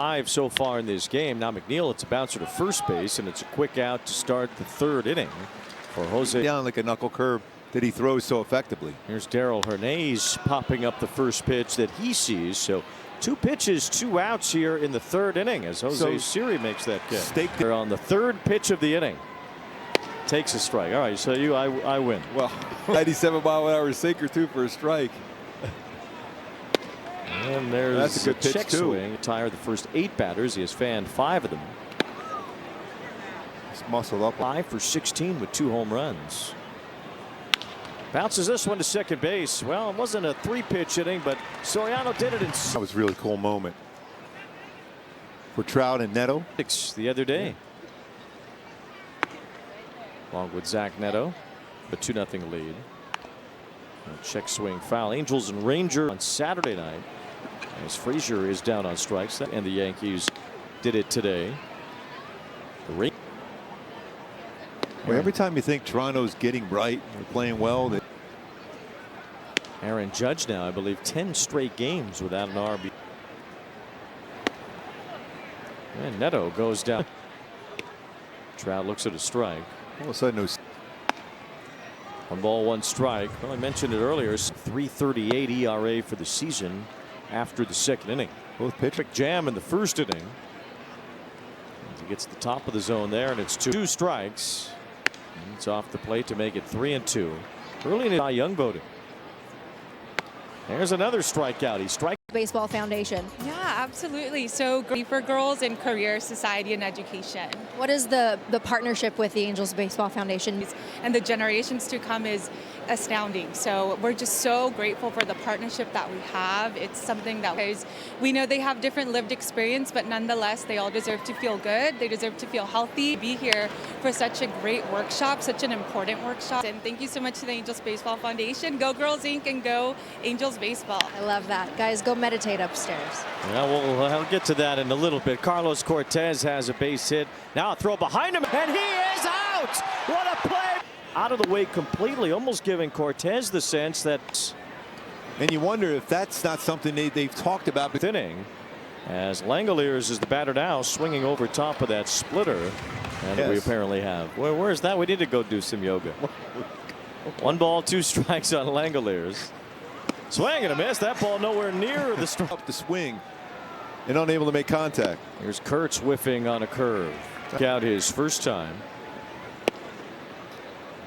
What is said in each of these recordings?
5 so far in this game. Now McNeil, it's a bouncer to first base, and it's a quick out to start the third inning for Jose. Down like a knuckle curve that he throws so effectively. Here's Darrell Hernandez popping up the first pitch that he sees. So 2 pitches, 2 outs here in the third inning as Jose Siri makes that catch. They're on the third pitch of the inning. Takes a strike. All right, so I win. Well, 97-mile-an-hour sinker too for a strike. And there's that's a good pitch check too. Swing. Retired the first 8 batters. He has fanned 5 of them. He's muscled up. 5 for 16 with 2 home runs. Bounces this one to second base. Well, it wasn't a 3-pitch inning, but Soriano did it in. That was a really cool moment for Trout and Neto. The other day. Along with Zach Neto, a 2-0 lead. A check swing foul. Angels and Rangers on Saturday night. As Frazier is down on strikes, and the Yankees did it today. Well, every time you think Toronto's getting right, they're playing well. Aaron Judge now, I believe, 10 straight games without an RB. And Neto goes down. Trout looks at a strike. All of a sudden, 1 ball, 1 strike. Well, I mentioned it earlier. 3.38 ERA for the season after the second inning. Both pitchers jam in the first inning. He gets the top of the zone there, and it's 2 strikes. And it's off the plate to make it 3-2. Early in the Young voting. There's another strikeout. He strikes. Baseball Foundation. Yeah, absolutely. So great for girls in career, society, and education. What is the partnership with the Angels Baseball Foundation? And the generations to come is astounding. So we're just so grateful for the partnership that we have. It's something that we know they have different lived experience, but nonetheless, they all deserve to feel good. They deserve to feel healthy. Be here for such a great workshop, such an important workshop. And thank you so much to the Angels Baseball Foundation. Go Girls Inc. and go Angels Baseball. I love that. Guys, go meditate upstairs. Yeah, well, I'll get to that in a little bit. Carlos Cortez has a base hit. Now a throw behind him, and he is out. What a play! Out of the way completely, almost giving Cortez the sense that. And you wonder if that's not something they've talked about. Inning, as Langoliers is the batter now, swinging over top of that splitter, and we apparently have. Where's that? We need to go do some yoga. 1 ball, 2 strikes on Langoliers. Swing and a miss. That ball nowhere near the strike. Up the swing and unable to make contact. Here's Kurtz whiffing on a curve. Took out his first time.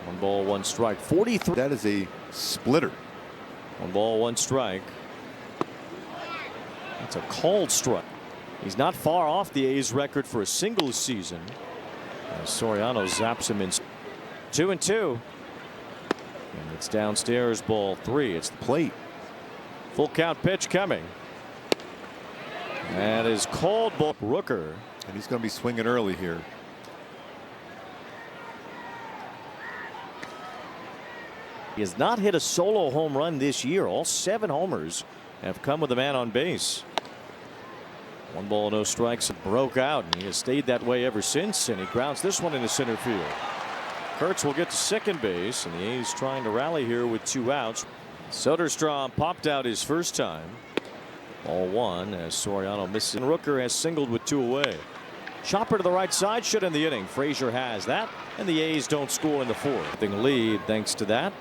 1 ball, 1 strike. 43. That is a splitter. 1 ball, 1 strike. That's a called strike. He's not far off the A's record for a single season. Soriano zaps him in. 2-2. And it's downstairs, ball 3. It's the plate. Full count pitch coming. That is called ball. Rooker. And he's going to be swinging early here. He has not hit a solo home run this year. All 7 homers have come with a man on base. 1 ball, no strikes. Broke out, and he has stayed that way ever since. And he grounds this one into center field. Kurtz will get to second base, and the A's trying to rally here with 2 outs. Soderstrom popped out his first time. Ball 1 as Soriano misses. And Rooker has singled with 2 away. Chopper to the right side should end the inning. Frazier has that, and the A's don't score in the 4th. Lead thanks to that.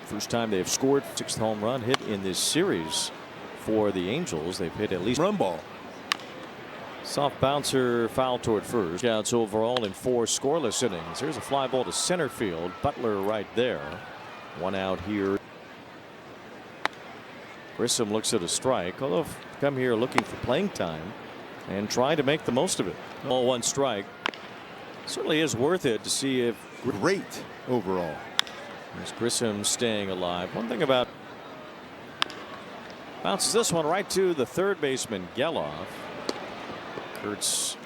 First time they have scored. 6th home run hit in this series for the Angels. They've hit at least run ball. Soft bouncer foul toward first. Outs overall in 4 scoreless innings. Here's a fly ball to center field. Butler right there. 1 out here. Grissom looks at a strike, although come here looking for playing time and trying to make the most of it. Ball 1 strike. Certainly is worth it to see if. Great overall. There's Grissom staying alive. One thing about. Bounces this one right to the third baseman Geloff. Kurtz.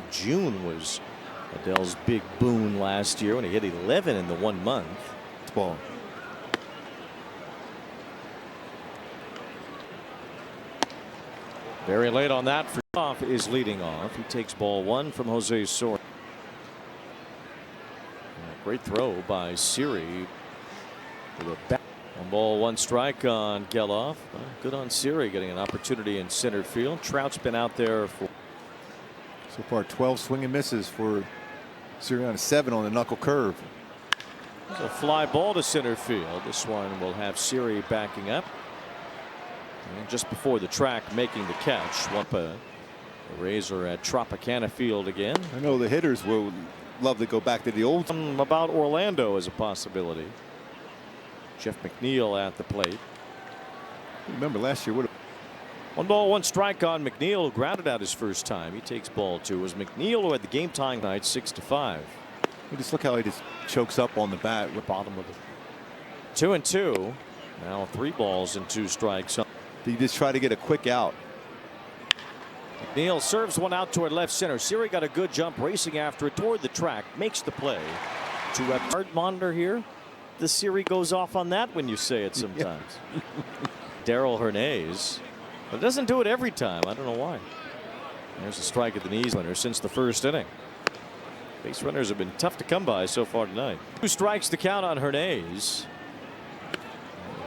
June was Adele's big boon last year when he hit 11 in the 1 month. Ball. Very late on that. Off is leading off. He takes ball 1 from Jose Soriano. Great throw by Siri. With a back. 1 Ball, one strike on Geloff. Good on Siri getting an opportunity in center field. Trout's been out there for So far 12 swing and misses for Sirianni, 7 on the knuckle curve. a fly ball to center field. This one will have Siri backing up. And just before the track making the catch. The Rays are at Tropicana Field again. I know the hitters will love to go back to the old. About Orlando as a possibility. Jeff McNeil at the plate. Remember last year, what? One ball, one strike on McNeil, who grounded out his first time. He takes ball two. It was McNeil who had the game tying night 6-5. Just look how he just chokes up on the bat. Bottom of it. 2-2. Now 3 balls and 2 strikes. He just try to get a quick out. McNeil serves one out toward left center. Siri got a good jump racing after it toward the track. Makes the play. To a hard monitor here. The Siri goes off on that when you say it sometimes. Darrell Hernandez. But it doesn't do it every time. I don't know why. There's a strike at the knees winner since the first inning. Base runners have been tough to come by so far tonight. 2 strikes to count on Hernandez.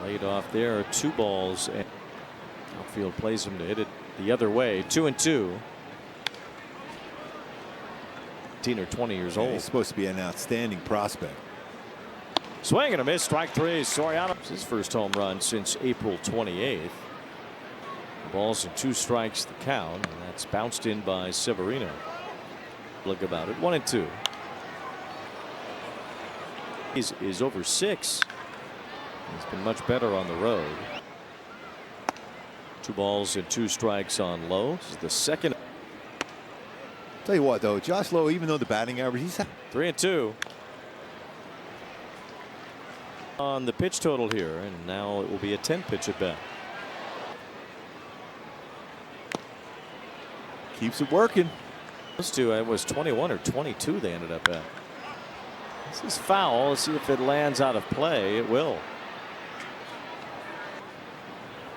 Laid off there. 2 balls. And outfield plays him to hit it the other way. 2-2. 18 or 20 years old. He's supposed to be an outstanding prospect. Swing and a miss. Strike 3. Soriano. His first home run since April 28th. Balls and 2 strikes to count. And that's bounced in by Severino. Look about it. 1-2. Is over 6. He's been much better on the road. 2 balls and 2 strikes on Lowe. This is the second. Tell you what, though, Josh Lowe, even though the batting average, he's 3-2. On the pitch total here, and now it will be a 10 pitch at bat. keeps it working. Those two, it was 21 or 22 they ended up at. This is foul. Let's see if it lands out of play. It will.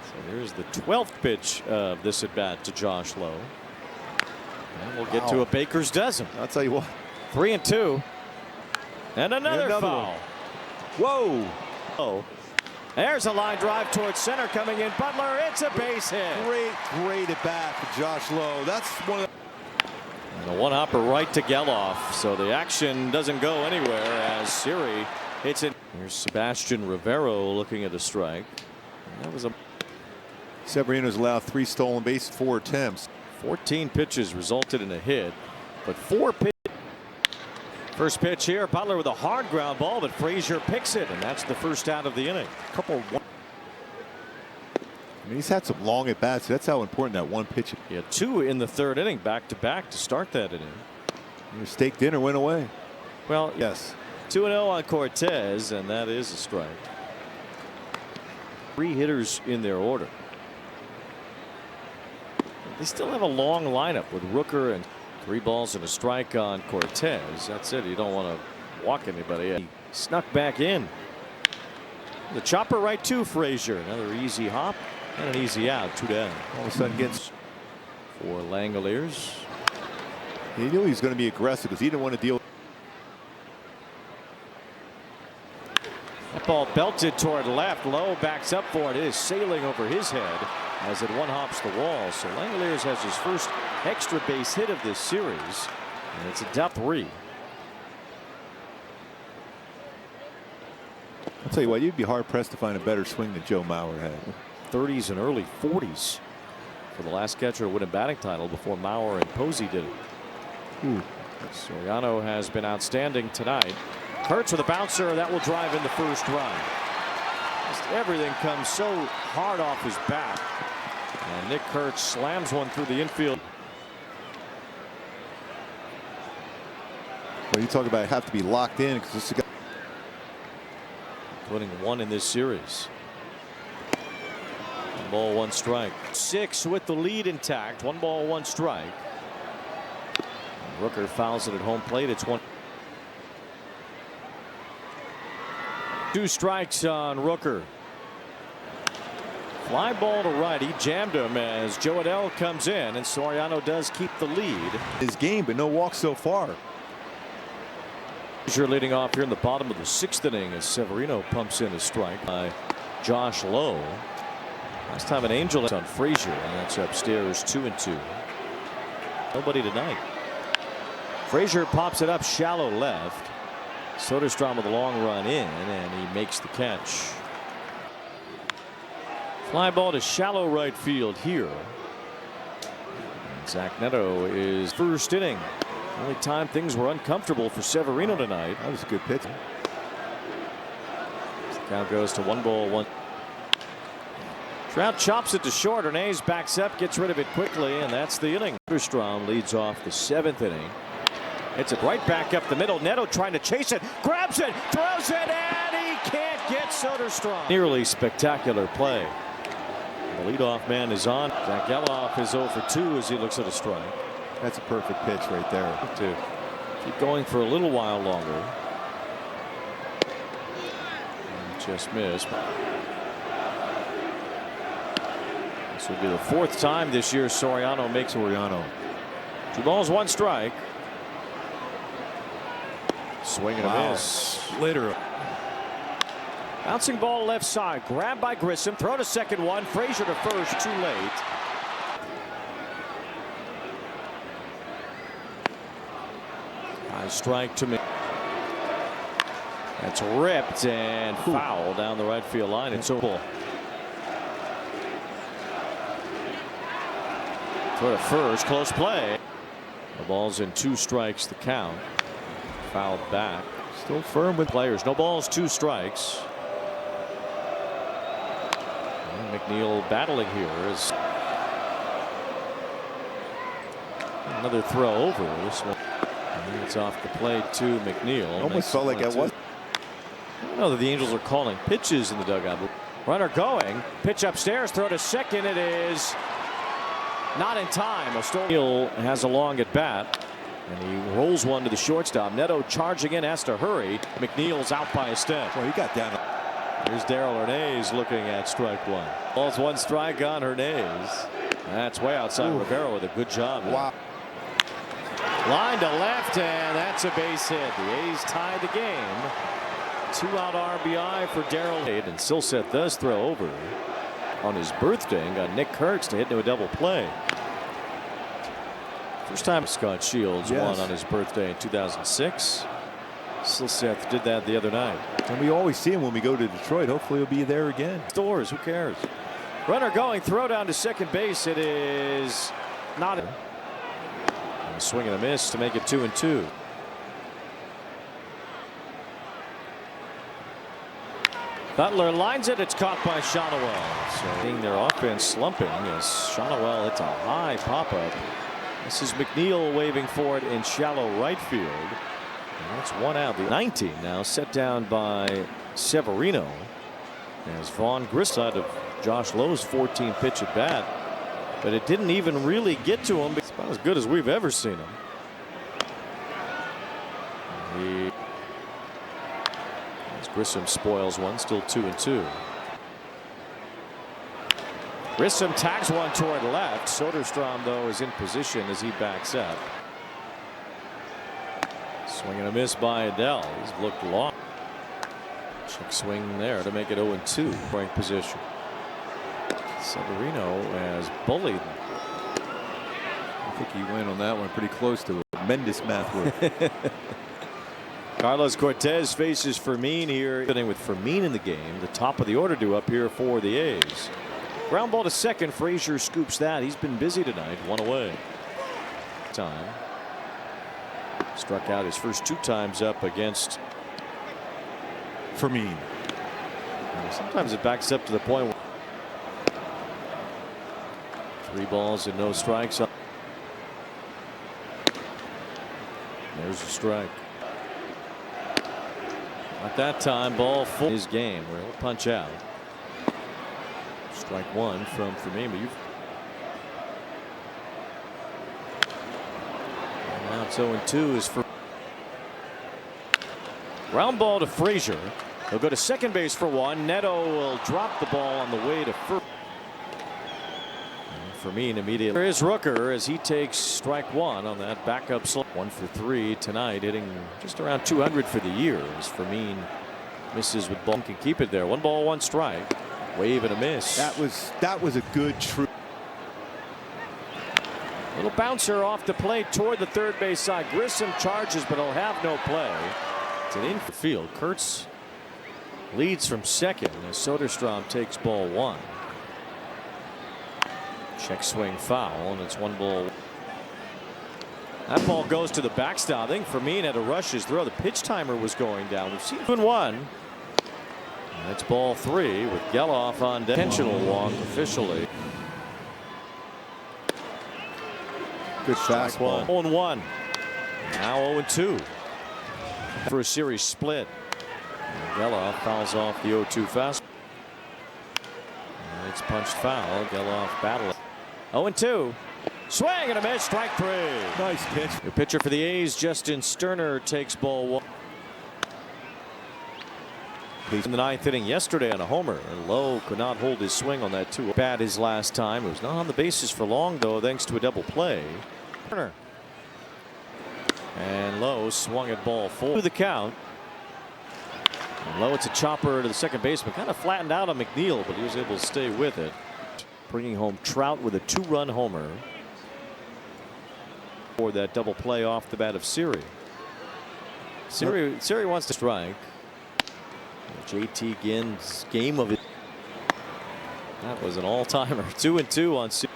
So here's the 12th pitch of this at bat to Josh Lowe. And we'll get to a baker's dozen. I'll tell you what. 3-2. And another foul. One. Whoa. Oh. There's a line drive towards center coming in. Butler, it's a base hit. Great at bat for Josh Lowe. That's one of the. And the one hopper right to Geloff. So the action doesn't go anywhere as Siri hits it. Here's Sebastian Rivero looking at a strike. And that was a. Severino's allowed 3 stolen bases, 4 attempts. 14 pitches resulted in a hit, but 4 pitches. First pitch here, Butler with a hard ground ball, but Frazier picks it, and that's the first out of the inning. I mean, he's had some long at bats. That's how important that one pitch. He had 2 in the 3rd inning, back to back to start that inning. Your steak dinner went away. Well, yes. 2-0 on Cortez, and that is a strike. 3 hitters in their order. They still have a long lineup with Rooker and 3 balls and a strike on Cortez. That's it. You don't want to walk anybody. He snuck back in. The chopper right to Frazier. Another easy hop and an easy out. 2 down. All of a sudden gets for Langoliers. He knew he was going to be aggressive because he didn't want to deal. That ball belted toward left. Lowe backs up for it. It is sailing over his head as it one hops the wall. So Langoliers has his first extra base hit of this series, and it's a double 3. I'll tell you what, you'd be hard pressed to find a better swing than Joe Mauer had. 30s and early 40s for the last catcher to win a batting title before Mauer and Posey did it. Soriano has been outstanding tonight. Kurtz with a bouncer that will drive in the first run. Just everything comes so hard off his bat. And Nick Kurtz slams one through the infield. Well, you talk about have to be locked in because this guy. Putting 1 in this series. 1 ball, 1 strike. 6 with the lead intact. 1 ball, 1 strike. Rooker fouls it at home plate. It's 1. 2 strikes on Rooker. Fly ball to right. He jammed him as Joe Adell comes in, and Soriano does keep the lead. His game, but no walks so far. Frazier leading off here in the bottom of the 6th inning as Severino pumps in a strike by Josh Lowe. Last time an Angel on Frazier, and that's upstairs 2-2. Nobody tonight. Frazier pops it up shallow left. Soderstrom with a long run in, and he makes the catch. Fly ball to shallow right field here. And Zach Neto is first inning. Only time things were uncomfortable for Severino tonight. That was a good pitch. The count goes to 1-1. Trout chops it to short. Hernandez backs up, gets rid of it quickly, and that's the inning. Soderstrom leads off the 7th inning. Hits it right back up the middle. Neto trying to chase it, grabs it, throws it, and he can't get Soderstrom. Nearly spectacular play. The leadoff man is on. Zach Geloff is 0 for 2 as he looks at a strike. That's a perfect pitch right there. To keep going for a little while longer. And just missed. This will be the 4th time this year Soriano makes Soriano. 2 balls, 1 strike. Swing and a miss. Later. Bouncing ball left side. Grabbed by Grissom. Throw to second one. Frazier to first. Too late. High strike to me. That's ripped and foul down the right field line. It's over. Throw to first. Close play. The ball's in 2 strikes. The count. Fouled back. Still firm with players. No balls, 2 strikes. And McNeil battling here as another throw over this one. And it's off the plate to McNeil. Almost felt like that was. I don't know that the Angels are calling pitches in the dugout. Runner going. Pitch upstairs. Throw to second. It is not in time. McNeil has a long at bat. And he rolls one to the shortstop. Neto charging in, has to hurry. McNeil's out by a step. Well, he got down. Here's Darrell Hernandez looking at strike 1. Ball's 1 strike on Hernandez. That's way outside. Rivera with a good job. Wow. Line to left, and that's a base hit. The A's tie the game. 2-out RBI for Darrell. And Silseth does throw over on his birthday and got Nick Kurtz to hit into a double play. First time Scott Shields won on his birthday in 2006. Silseth did that the other night. And we always see him when we go to Detroit. Hopefully he'll be there again. Stores, who cares? Runner going, throw down to second base. It is not. And a swing and a miss to make it 2-2. Butler lines it. It's caught by Shonowell. So seeing their offense slumping as Shonowell hits a high pop-up. This is McNeil waving for it in shallow right field. And that's 1 out. The 19 now set down by Severino as Vaughn Grissom of Josh Lowe's 14 pitch at bat. But it didn't even really get to him. It's about as good as we've ever seen him. As Grissom spoils one, still 2-2. Grissom tags one toward left. Soderstrom, though, is in position as he backs up. Swing and a miss by Adele. He's looked long. Check swing there to make it 0-2. Break position. Severino has bullied. I think he went on that one pretty close to a tremendous math work. Carlos Cortez faces Fermin here. With Fermin in the game, the top of the order due up here for the A's. Ground ball to second. Frazier scoops that. He's been busy tonight. 1 away. Time. Struck out his first 2 times up against Fermin. Sometimes it backs up to the point where 3 balls and no strikes. There's a strike. At that time, ball full. His game where he'll punch out. Strike 1 from Fermin. Now it's 0-2 is for ground ball to Frazier. He'll go to second base for 1. Neto will drop the ball on the way to first. Fermin immediately. There is Rooker as he takes strike 1 on that backup slip. 1 for 3 tonight, hitting just around 200 for the year as Fermin misses with ball. Can keep it there. 1 ball, 1 strike. Wave and a miss. That was a good true. Little bouncer off the plate toward the third base side. Grissom charges, but he'll have no play. It's an infield. Kurtz leads from second as Soderstrom takes ball one. Check swing foul, and it's 1-ball. That ball goes to the backstop. I think Fermin had to rush his throw. The pitch timer was going down. We've seen 2-1. That's ball 3 with Geloff on deck. Intentional walk officially. Good fastball. 0-1. Now 0-2 for a series split. Geloff fouls off the 0-2 fastball. It's punched foul. Geloff battling. 0-2. Swing and a miss. Strike 3. Nice pitch. Your pitcher for the A's, Justin Sterner, takes ball 1. In the 9th inning yesterday on a homer. Lowe could not hold his swing on that 2. Bad his last time. It was not on the bases for long, though, thanks to a double play. Turner. And Lowe swung at ball 4. To the count. And Lowe, it's a chopper to the second baseman. Kind of flattened out on McNeil, but he was able to stay with it. Bringing home Trout with a 2-run homer for that double play off the bat of Siri. Siri wants to strike. JT Ginn's game of it. That was an all-timer. 2-2 on Siri.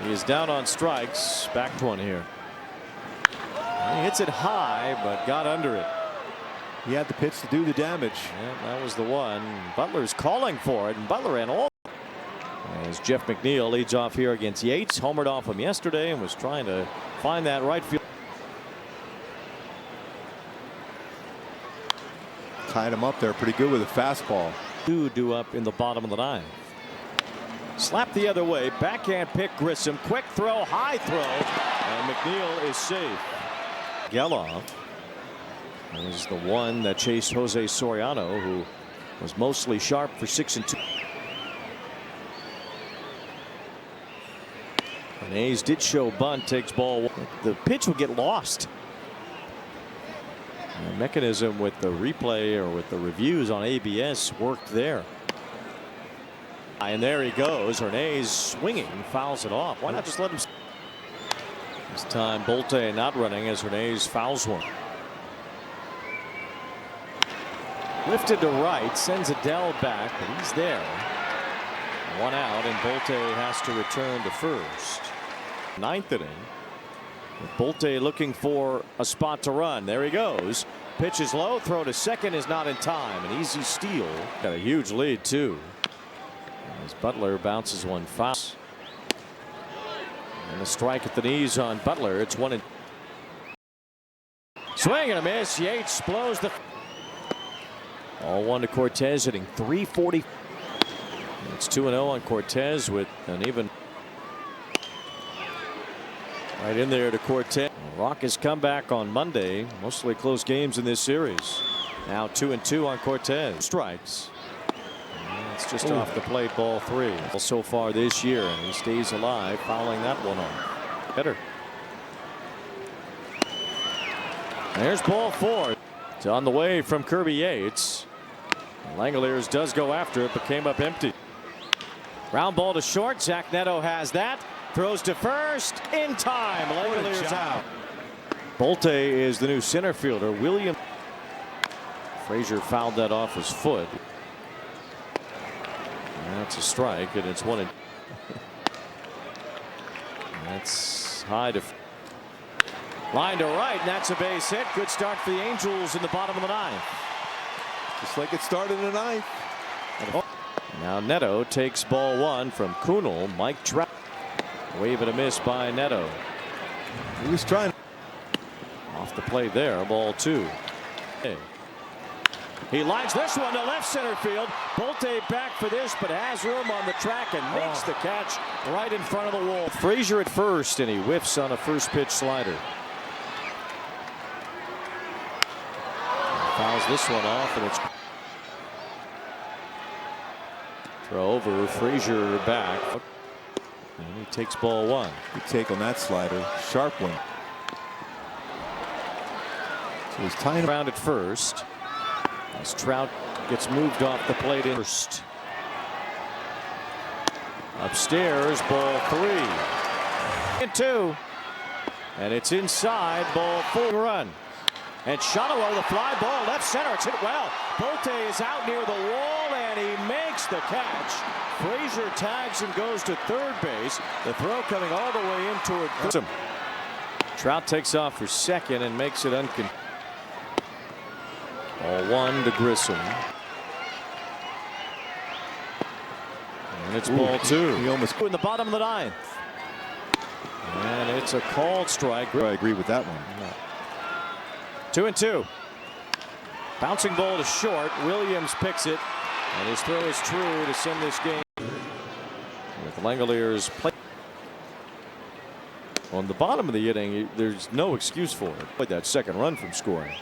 He is down on strikes. Back to one here. He hits it high, but got under it. He had the pitch to do the damage. Yeah, that was the one. Butler's calling for it, and Butler ran all. As Jeff McNeil leads off here against Yates, homered off him yesterday and was trying to find that right field. Tied him up there pretty good with a fastball. Due up in the bottom of the 9th. Slap the other way. Backhand pick Grissom. Quick throw. High throw. And McNeil is safe. Geloff is the one that chased Jose Soriano, who was mostly sharp for 6-2. And A's did show bunt. Takes ball 1. The pitch will get lost. The mechanism with the replay or with the reviews on ABS worked there. And there he goes. Hernandez swinging, fouls it off. Why not just let him? This time Bolte not running as Hernandez fouls one. Lifted to right, sends Adele back, but he's there. 1 out, and Bolte has to return to first. 9th inning. Bolte looking for a spot to run. There he goes. Pitch is low. Throw to second is not in time. An easy steal. Got a huge lead too. As Butler bounces one foul. And a strike at the knees on Butler. It's 1-. Swing and a miss. Yates blows the. All 1 to Cortez, hitting .340. It's 2-0 on Cortez with an even. Right in there to Cortez. Rockets come back on Monday. Mostly close games in this series. Now 2-2 on Cortez. Strikes. And it's just off the plate. Ball 3 so far this year, and he stays alive, fouling that one off. Better. There's ball 4. It's on the way from Kirby Yates. Langoliers does go after it, but came up empty. Ground ball to short. Zach Neto has that. Throws to first in time. Langoliers out. Bolte is the new center fielder. William Frazier fouled that off his foot. That's a strike, and it's 1. That's high to line to right, and that's a base hit. Good start for the Angels in the bottom of the 9th. Just like it started in the 9th. Now Neto takes ball 1 from Kunal. Mike Trout. Wave and a miss by Neto. He was trying. Off the plate there. Ball 2. He lines this one to left center field. Bolte back for this, but has room on the track and makes the catch right in front of the wall. Frazier at first, and he whiffs on a first pitch slider. Fouls this one off, and it's throw over. Frazier back. And he takes ball 1. Good take on that slider. Sharp one. So he's tying around at first. As Trout Gets moved off the plate in first. Upstairs, ball 3-2. And it's inside, ball 4. Run. And Shotaway, the fly ball, left center. It's hit well. Bolte is out near the wall, and he makes the catch. Frazier tags and goes to third base. The throw coming all the way in toward third. Trout takes off for second and makes it uncontested. Ball 1 to Grissom. And it's ball 2. He almost in the bottom of the ninth. And it's a called strike. I agree with that one. 2-2. Bouncing ball to short. Williams picks it, and his throw is true to send this game. With Langelier's play on the bottom of the inning, there's no excuse for it. Played that second run from scoring,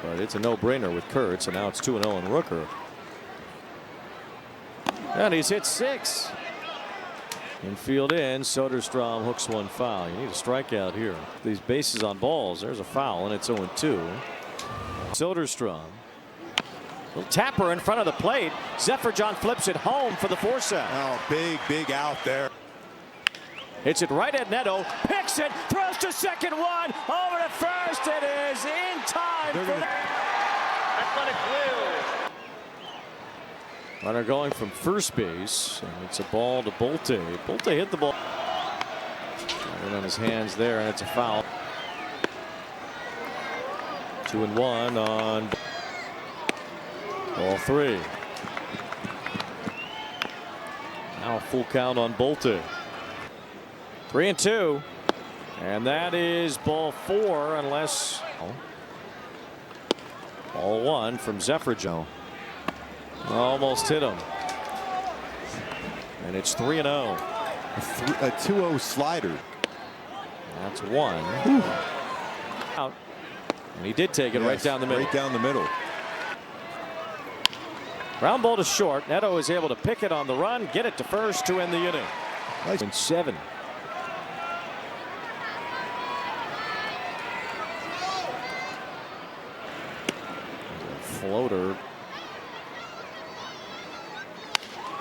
but it's a no-brainer with Kurtz, and now it's 2-0 on Rooker. And he's hit 6. Infield in. Soderstrom hooks one foul. You need a strikeout here. These bases on balls. There's a foul, and it's 0-2. Soderstrom. Little tapper in front of the plate. Zephyr flips it home for the force out. Oh, big out there. Hits it right at Neto. Picks it. Throws to second one. Over to first. It is in time for the Athletic Blue. Runner going from first base, and it's a ball to Bolte. Bolte hit the ball. Got it on his hands there, and it's a foul. 2-1 on ball 3. Now a full count on Bolte. 3-2, and that is ball 4, unless ball 1 from Zephyr. Almost hit him. And it's 3-0. A 2-0 slider. That's 1. Out. And he did take it right down the middle. Right down the middle. Ground ball to short. Neto is able to pick it on the run, get it to first to end the inning. Nice. In 7. Floater.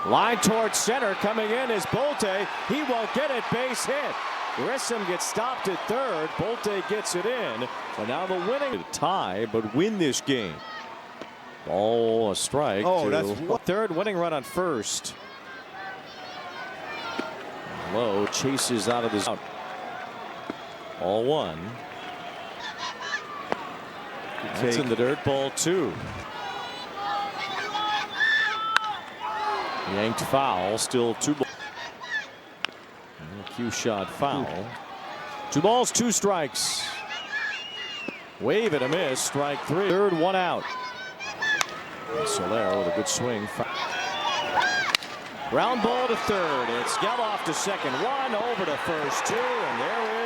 Line towards center. Coming in is Bolte. He won't get it. Base hit. Grissom gets stopped at third. Bolte gets it in. So now the winning tie, but win this game. Ball a strike. Oh, that's third winning run on first. Low chases out of this. Ball 1. That's in the dirt. Ball 2. Yanked foul. Still 2 balls. Cue shot foul. 2 balls, 2 strikes. Wave and a miss. Strike 3. Third, 1 out. Soler with a good swing. Ground ball to third. It's Geloff to second. 1 over to first 2, and there is